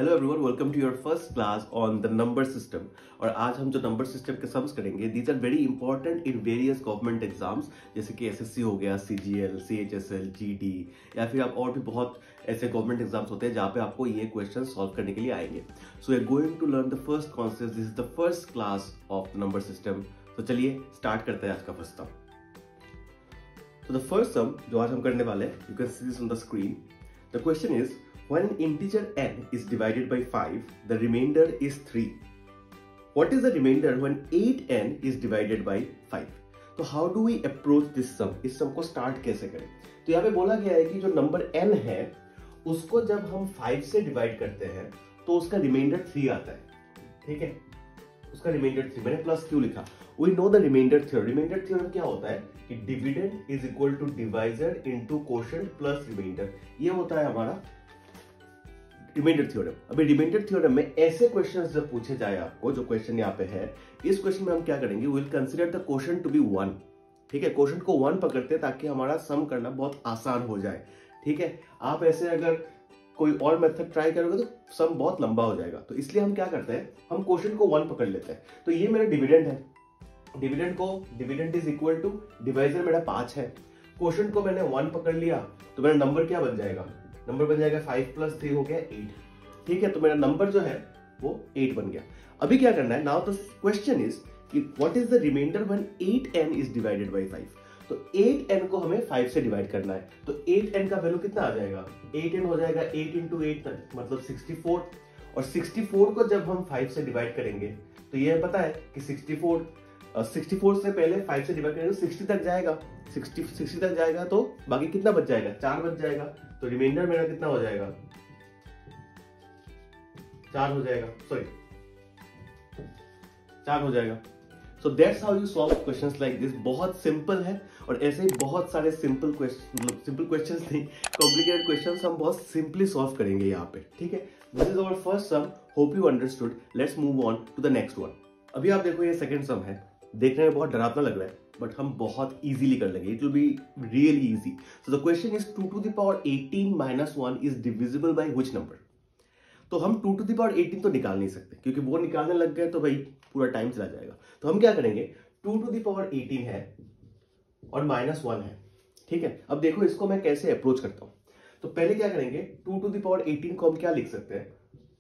Hello everyone, welcome to your first class on the number system. और आज हम जो नंबर सिस्टम के सम्स करेंगे, these are very important in various government exams, जैसे कि एसएससी हो गया, सीजीएल, सीएचएसएल, जीडी, या फिर आप और भी बहुत ऐसे गवर्नमेंट एग्जाम्स होते हैं जहाँ पे आपको ये क्वेश्चन सॉल्व करने के लिए आएंगे। So we are going to learn the first concept. This is the first class of the number system. तो चलिए स्टार्ट करते हैं आज का फर्स्ट सम। तो द फर्स्ट सम जो आज हम करने वाले हैं, you can see this on the screen. The question is when an integer n is divided by 5, the remainder is 3. What is the remainder when 8n is divided by 5? तो how do we approach this sum? इस sum को start कैसे करें? तो यहाँ पे बोला गया है कि जो नंबर n है उसको जब हम 5 से डिवाइड करते हैं तो उसका रिमाइंडर 3 आता है। ठीक है, उसका रिमाइंडर 3, मैंने प्लस क्यों लिखा? We know the remainder theorem. Remainder theorem क्या होता है कि dividend is equal to divisor into quotient plus remainder. ये होता है हमारा रिमाइंडर थ्योरम। अभी रिमाइंडर थ्योरम में ऐसे क्वेश्चंस जब पूछे जाए आपको, जो क्वेश्चन यहाँ पे है, इस क्वेश्चन में हम क्या करेंगे, will consider the quotient to be 1। ठीक है, क्वोशंट को 1 पकड़ते हैं ताकि हमारा सम करना बहुत आसान हो जाए। ठीक है, आप ऐसे अगर कोई और मेथड ट्राई करोगे तो सम बहुत लंबा हो जाएगा, तो इसलिए हम क्या करते हैं, हम क्वोशंट को 1 पकड़ लेते हैं। तो ये मेरा डिविडेंड है, dividend is equal to divisor मेरा 5 है, क्वोशंट को मैंने 1 पकड़ लिया, तो मेरा नंबर क्या बन जाएगा, नंबर बन जाएगा 5 + 3 हो गया 8। ठीक है, तो मेरा नंबर जो है वो 8 बन गया। अभी क्या करना है, नाउ द क्वेश्चन इज कि what is the remainder when 8n is divided by 5। तो 8n को हमें 5 से डिवाइड करना है, तो 8n का वैल्यू कितना आ जाएगा, 8n हो जाएगा 8 × 8 तक मतलब 64। और 64 को जब हम 5 से डिवाइड करेंगे तो ये पता है कि 64 से पहले 5 से डिवाइड करेंगे तो 60 तक जाएगा, 60 तक जाएगा तो बाकी कितना बच जाएगा, 4 बच जाएगा। तो रिमाइंडर मेरा कितना हो जाएगा, 4 हो जाएगा, सॉरी 4 हो जाएगा। So that's how you solve questions like this. बहुत सिंपल है, और ऐसे ही बहुत सारे सिंपल क्वेश्चंस नहीं, कॉम्प्लिकेटेड क्वेश्चंस हम बहुत सिंपली सॉल्व करेंगे यहाँ पे। ठीक है, this is our first sum, hope you understood. Let's move on to the next one. अभी आप देखो, ये सेकंड सम है, देखने में बहुत डरावना लग रहा है बट हम बहुत इजीली कर लेंगे, it will be really easy. So the question is 2 to the power 18 - 1 is divisible by which number. तो हम 2 to the power 18 तो निकाल नहीं सकते, क्योंकि वो निकालने लग गए तो भाई पूरा टाइम चला जाएगा। तो हम क्या करेंगे, 2 to the power 18 है और -1 है। ठीक है, अब देखो इसको मैं कैसे अप्रोच करता हूं। तो पहले क्या करेंगे, 2 to the power 18 को हम क्या लिख सकते हैं,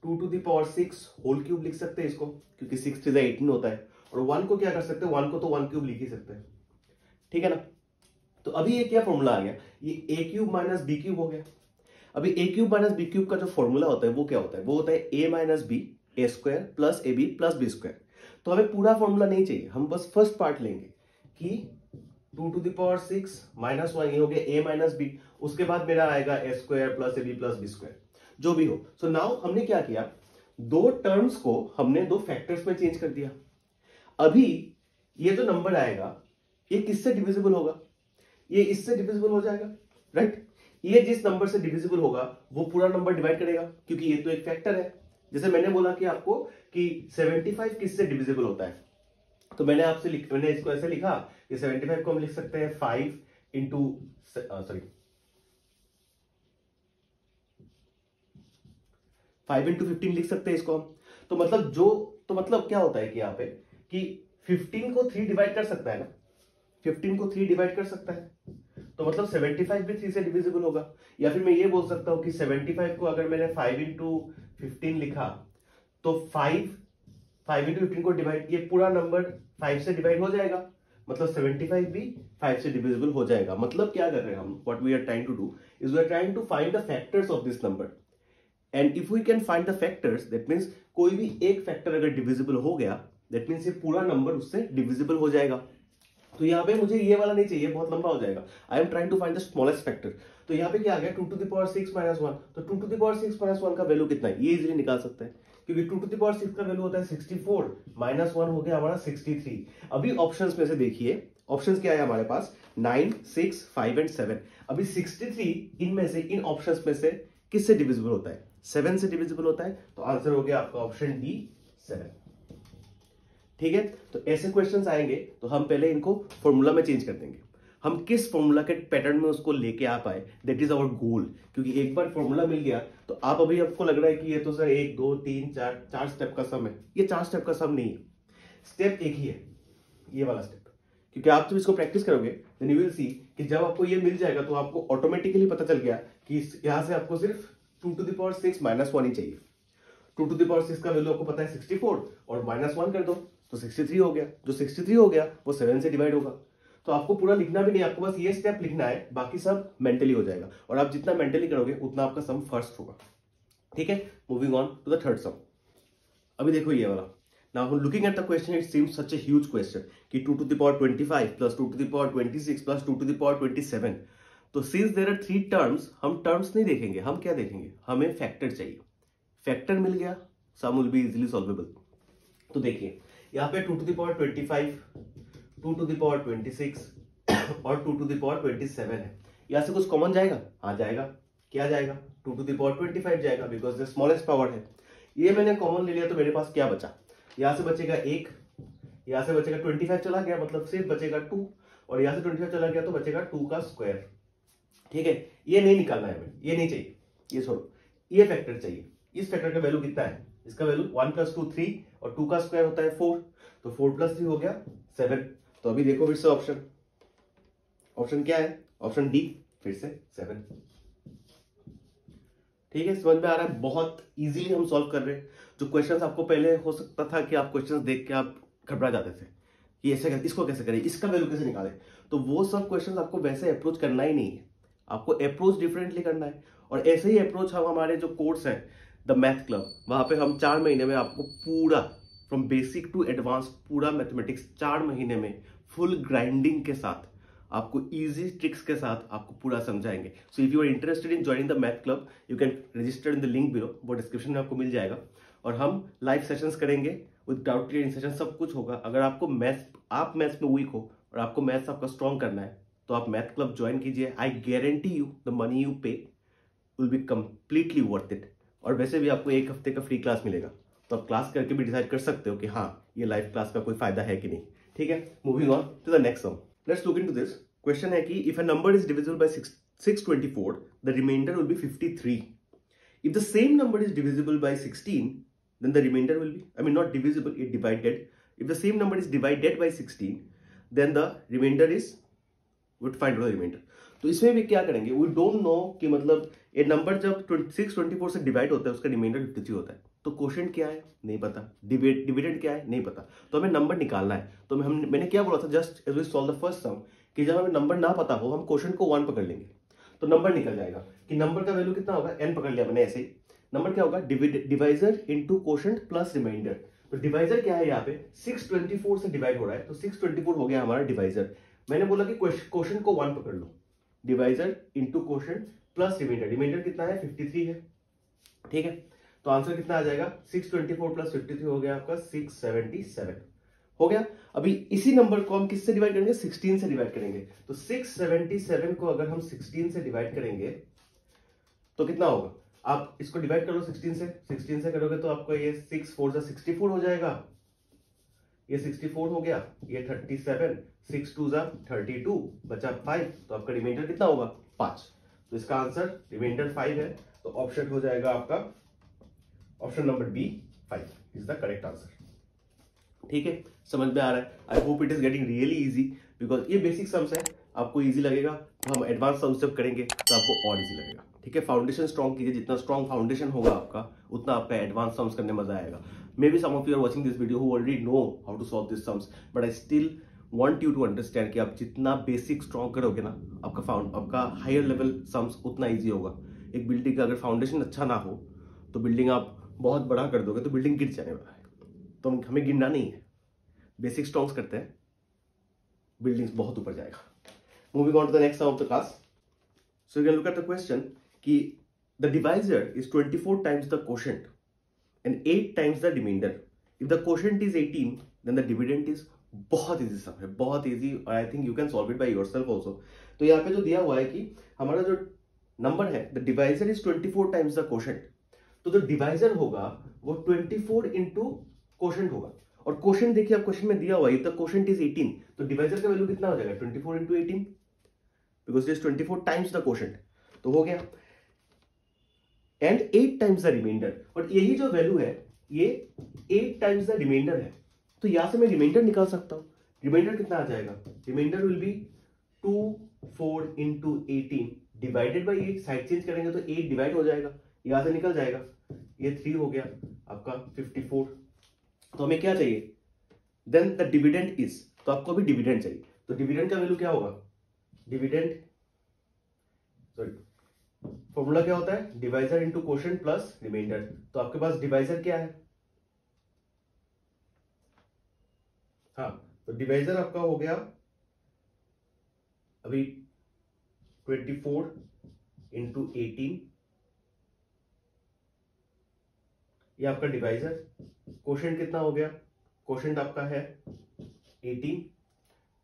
2 to the power 6 whole cube लिख सकते हैं इसको, क्योंकि 6 × 18 होता है। और 1 को क्या कर सकते हैं, 1 को तो 1 क्यूब लिख ही सकते हैं। ठीक है ना, तो अभी ये क्या फॉर्मूला आ गया, ये a³ - b³ हो गया। अभी a³ - b³ का जो फॉर्मूला होता है वो क्या होता है, वो होता है a - b a² + ab + b²। तो हमें पूरा फॉर्मूला नहीं चाहिए, हम बस फर्स्ट पार्ट लेंगे कि 2 to the power 6 - 1 ये हो गया a - b, उसके बाद मेरा आएगा a² + ab + b², जो भी हो। सो नाउ हमने क्या किया, दो टर्म्स को हमने दो फैक्टर्स में चेंज कर दिया। अभी ये जो नंबर आएगा ये किससे डिविजिबल होगा, ये इससे डिविजिबल हो जाएगा, राइट। ये जिस नंबर से डिविजिबल होगा वो पूरा नंबर डिवाइड करेगा, क्योंकि ये तो एक फैक्टर है। जैसे मैंने बोला कि आपको कि 75 किससे डिविजिबल होता है, तो मैंने इसको ऐसे लिखा कि 75 को हम लिख सकते हैं 5 × 15 लिख सकते हैं इसको हम। तो मतलब क्या होता है कि यहाँ पे कि 15 को 3 डिवाइड कर सकता है ना, 15 को 3 डिवाइड कर सकता है, तो मतलब 75 भी 3 से डिविजिबल होगा। या फिर मैं ये बोल सकता हूं कि 75 को अगर मैंने 5 × 15 लिखा तो 5 × 15 को डिवाइड, ये पूरा नंबर 5 से डिवाइड हो जाएगा, मतलब 75 भी 5 से डिविजिबल हो जाएगा। मतलब क्या कर रहे हैं हम, what we are trying to do is we are trying to find the factors of this number, and if we can find the factors, that means कोई भी एक फैक्टर अगर डिविजिबल हो गया, दैट मींस ये पूरा नंबर उससे divisible हो जाएगा। तो यहाँ पे मुझे ये वाला नहीं चाहिए, बहुत लंबा हो जाएगा। I am trying to find the smallest factor. तो यहाँ पे क्या आ गया, 2 to the power 6 - 1। तो 2 to the power 6 - 1 का वैल्यू कितना है, ये इजीली निकाल सकते हैं, क्योंकि 2 to the power 6 का वैल्यू होता है 64, -1 हो गया हमारा 63। अभी ऑप्शंस में से देखिए, ऑप्शंस क्या है हमारे पास, 9, 6, 5 एंड 7। अभी 63 इनमें से, इन ऑप्शंस में से किससे डिविजिबल होता है, 7 से डिविजिबल होता है। तो आंसर हो गया आपका ऑप्शन डी, 7। ठीक है, तो ऐसे क्वेश्चंस आएंगे तो हम पहले इनको फॉर्मूला में चेंज कर देंगे। हम किस फॉर्मूला के पैटर्न में उसको लेके आ पाए, दैट इज आवर गोल। क्योंकि एक बार फॉर्मूला मिल गया तो आप अभी आपको लग रहा है कि ये तो सर 1 2 3 4 4 स्टेप का सम है, ये 4 स्टेप का सम नहीं है, स्टेप एक ही है, ये वाला स्टेप। क्योंकि आप जब इसको प्रैक्टिस करोगे देन यू विल सी कि जब आपको ये मिल जाएगा तो आपको ऑटोमेटिकली पता चल गया कि यहां से आपको सिर्फ 2 to the power 6 - 1 ही चाहिए। 2 to the power 6 का वैल्यू आपको पता है 64 और -1 कर दो तो 63 हो गया। जो 63 हो गया वो 7 से डिवाइड होगा। तो आपको पूरा लिखना भी नहीं, आपको बस ये स्टेप लिखना है, बाकी सब मेंटली हो जाएगा। और आप जितना मेंटली करोगे उतना आपका सम फर्स्ट होगा। ठीक है, moving on to the third sum. अभी देखो ये वाला। Now looking at the question, it seems such a huge question कि 2 to the power 25 plus 2 to the power 26 plus 2 to the power 27। तो since there are 3 terms, हम terms नहीं देखेंगे, हम क्या देखेंगे, हमें फैक्टर चाहिए। फैक्टर मिल गया, sum will be easily solvable। तो देखिए यहाँ पे 2 to the power 25, 2 to the power 26 और 2 to the power 27 है। यहाँ से कुछ कॉमन जाएगा? हाँ जाएगा। क्या जाएगा? 2 to the power 25 जाएगा, बिकॉज द स्मॉलेस्ट पावर है। ये मैंने कॉमन ले लिया तो मेरे पास क्या बचा? यहां से बचेगा 1, यहां से बचेगा 25 चला गया, मतलब सिर्फ बचेगा 2, और यहां से 25 चला गया तो बचेगा 2 का स्क्वायर। ठीक है, ये नहीं निकालना है हमें, ये नहीं चाहिए, ये छोड़ो, ये फैक्टर चाहिए। इस फैक्टर का वैल्यू कितना है? इसका वैल्यू 1 + 2 3 और 2 का स्क्वायर होता है 4, तो 4 + 3 हो गया 7। तो अभी देखो फिर से ऑप्शन, ऑप्शन क्या है? ऑप्शन डी, फिर से 7। ठीक है, समझ में आ रहा है? बहुत इजीली हम सॉल्व कर रहे हैं। जो क्वेश्चंस आपको पहले हो सकता था कि आप क्वेश्चंस देख के आप घबरा जाते थे कि ऐसे इसको कैसे करें, इसका वैल्यू कैसे निकालें, तो वो सब क्वेश्चंस आपको वैसे अप्रोच करना ही नहीं है, आपको अप्रोच डिफरेंटली करना है। और ऐसे ही अप्रोच हम हमारे जो कोर्स है द मैथ क्लब, वहां पे हम 4 महीने में आपको पूरा फ्रॉम बेसिक टू एडवांस पूरा मैथमेटिक्स 4 महीने में फुल ग्राइंडिंग के साथ आपको इजी ट्रिक्स के साथ आपको पूरा समझाएंगे। So if you are interested in joining the math club, you can register in the link below, वो डिस्क्रिप्शन में आपको मिल जाएगा। और हम लाइव सेशंस करेंगे विद डाउट क्लियरिंग सेशन, सब कुछ होगा। अगर आपको आप मैथ्स में वीक हो और आपको मैथ्स आपका स्ट्रॉन्ग करना है तो आप मैथ क्लब ज्वाइन कीजिए। I guarantee you the money you pay will be completely worth it. और वैसे भी आपको 1 हफ्ते का फ्री क्लास मिलेगा, तो आप क्लास करके भी डिसाइड कर सकते हो कि हाँ ये लाइव क्लास का कोई फायदा है कि नहीं। ठीक है, moving on to the next sum. Let's look into this. Question है कि if a number is divisible by 624, the remainder will be 53। If the same number is divisible by 16, then the remainder will be, I mean not divisible, it divided. If the same number is divided by 16, then the remainder is, would find the remainder। तो इसमें भी क्या करेंगे, we don't know कि मतलब ये number जब 624 से डिवाइड होता है उसका रिमाइंडर 53 होता है, तो क्वोशिएंट क्या है नहीं पता, डिविडेंड क्या है नहीं पता, तो हमें नंबर निकालना है। तो मैंने क्या बोला था just as we solve the first sum कि जब हमें नंबर ना पता हो हम क्वोशिएंट को 1 पकड़ लेंगे तो नंबर निकल जाएगा कि नंबर का वैल्यू कितना होगा, n पकड़ लिया मैंने ऐसे ही। नंबर क्या होगा, divisor into quotient plus remainder. तो डिवाइजर क्या है, यहाँ पे 624 से डिवाइड हो रहा है तो 624 हो गया हमारा डिवाइजर। मैंने बोला कि क्वोशिएंट को 1 पकड़ लो, divisor into quotient plus remainder. Remainder कितना है 53 है। ठीक है, तो आंसर कितना आ जाएगा, 624 प्लस 53 हो गया आपका 677 हो गया। अभी इसी नंबर को हम किससे डिवाइड करेंगे, 16 से डिवाइड करेंगे। तो 677 को अगर हम 16 से डिवाइड करेंगे तो कितना होगा, आप इसको डिवाइड करो 16 से करोगे तो आपको ये 6 4 जा 64 हो जाएगा, ये 64 हो गया, ये 37, 6 2 जा 32, बचा 5, तो आपका रिमाइंडर कितना होगा 5। तो इसका आंसर रिमाइंडर 5 है, तो ऑप्शन हो जाएगा आपका option number B 5 is the correct answer. ठीक है, समझ में आ रहा है? I hope it is getting really easy, because ये बेसिक सम्स है, आपको इजी लगेगा। तो हम एडवांस सम्स जब करेंगे तो आपको और इजी लगेगा। ठीक है, फाउंडेशन स्ट्रॉन्ग कीजिए, जितना स्ट्रॉन्ग फाउंडेशन होगा आपका उतना आपका एडवांस सम्स करने मजा आएगा। Maybe some of you are watching this video who already know how to solve this sums, but I still want you to understand कि आप जितना बेसिक स्ट्रॉन्ग करोगे ना, आपका हायर लेवल सम्स उतना ईजी होगा। एक बिल्डिंग का अगर फाउंडेशन अच्छा ना हो तो बिल्डिंग आप बहुत बड़ा कर दोगे तो बिल्डिंग गिर जाने वाला है। तो हमें गिरना नहीं है, बेसिक स्ट्रॉन्ग्स करते हैं, बिल्डिंग्स बहुत ऊपर जाएगा। Moving on to the next sum of the class. So you can look at the question कि the divisor is 24 times the quotient and 8 times the remainder. If the quotient is 18 then the dividend is, बहुत easy sum है, बहुत easy. I think you can solve it by yourself also. तो यहाँ पे जो दिया हुआ है कि हमारा जो नंबर है the divisor is 24 times the quotient, तो जो डिवाइजर होगा वो 24 इंटू क्वोशिएंट होगा। और क्वोशिएंट देखिए आप क्वेश्चन में दिया हुआ है, द क्वोशिएंट इज 18, तो डिवाइजर का वैल्यू कितना हो जाएगा 24 into 18, because it is 24 times the quotient. तो हो गया, and 8 times the remainder. और यही जो वैल्यू है ये 8 times the remainder है, तो यहां से मैं रिमाइंडर निकाल सकता हूं. रिमाइंडर कितना आ जाएगा? Remainder will be 2 4 into 18 divided by 8. Side change करेंगे तो 8 डिवाइड हो जाएगा, यहां से निकल जाएगा. ये 3 हो गया आपका 54. तो हमें क्या चाहिए? देन द डिविडेंड इज, तो आपको भी डिविडेंड चाहिए. तो डिविडेंड का वैल्यू क्या होगा? डिविडेंड, सॉरी, फॉर्मूला क्या होता है? Divisor into quotient plus remainder. तो आपके पास डिवाइजर क्या है? हाँ, तो डिवाइजर आपका हो गया अभी 24 इंटू 18, ये आपका डिवाइजर. क्वोशिएंट कितना हो गया? क्वोशिएंट आपका है 18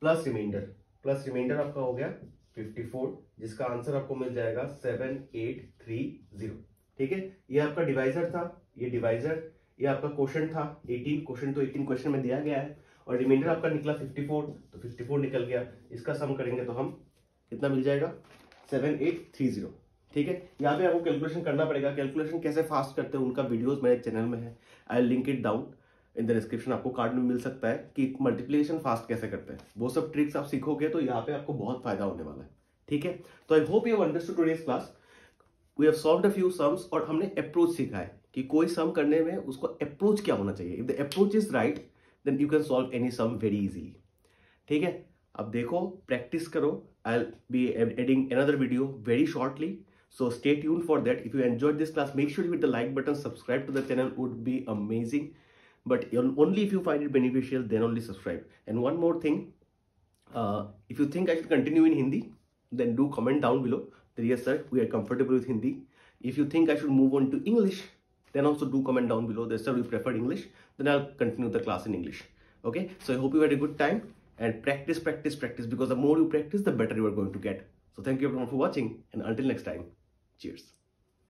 प्लस रिमाइंडर. प्लस रिमाइंडर आपका हो गया 54, जिसका आंसर आपको मिल जाएगा 7830. ठीक है, ये आपका डिवाइजर था, ये डिवाइजर, ये आपका क्वोशिएंट था 18. क्वोशिएंट तो 18 क्वेश्चन में दिया गया है, और रिमाइंडर आपका निकला 54, तो 54 निकल गया. इसका सम करेंगे तो हम कितना मिल जाएगा? 7830. ठीक है, यहाँ पे आपको कैलकुलेशन करना पड़ेगा. कैलकुलेशन कैसे फास्ट करते हैं उनका वीडियोस मेरे चैनल में है, I link it down in the description. आपको कार्ड में मिल सकता है कि मल्टीप्लिकेशन फास्ट कैसे करते हैं. वो सब ट्रिक्स आप सीखोगे तो यहाँ पे आपको बहुत फायदा होने वाला है. ठीक है, तो I hope you have understood today's class. We have solved a few sums, और हमने अप्रोच सीखा है कि कोई सम करने में उसको अप्रोच क्या होना चाहिए. If the approach is right then you can solve any sum very easily. ठीक है, अब देखो, प्रैक्टिस करो. I will be adding another video very shortly, so stay tuned for that. If you enjoyed this class, make sure you hit the like button, subscribe to the channel, would be amazing. But only if you find it beneficial, then only subscribe. And one more thing, if you think I should continue in Hindi, then do comment down below that yes sir, we are comfortable with Hindi. If you think I should move on to English, then also do comment down below that sir, we prefer English, then I'll continue the class in English. Okay, so I hope you had a good time, and practice, because the more you practice, the better you are going to get. So thank you everyone for watching, and until next time, cheers.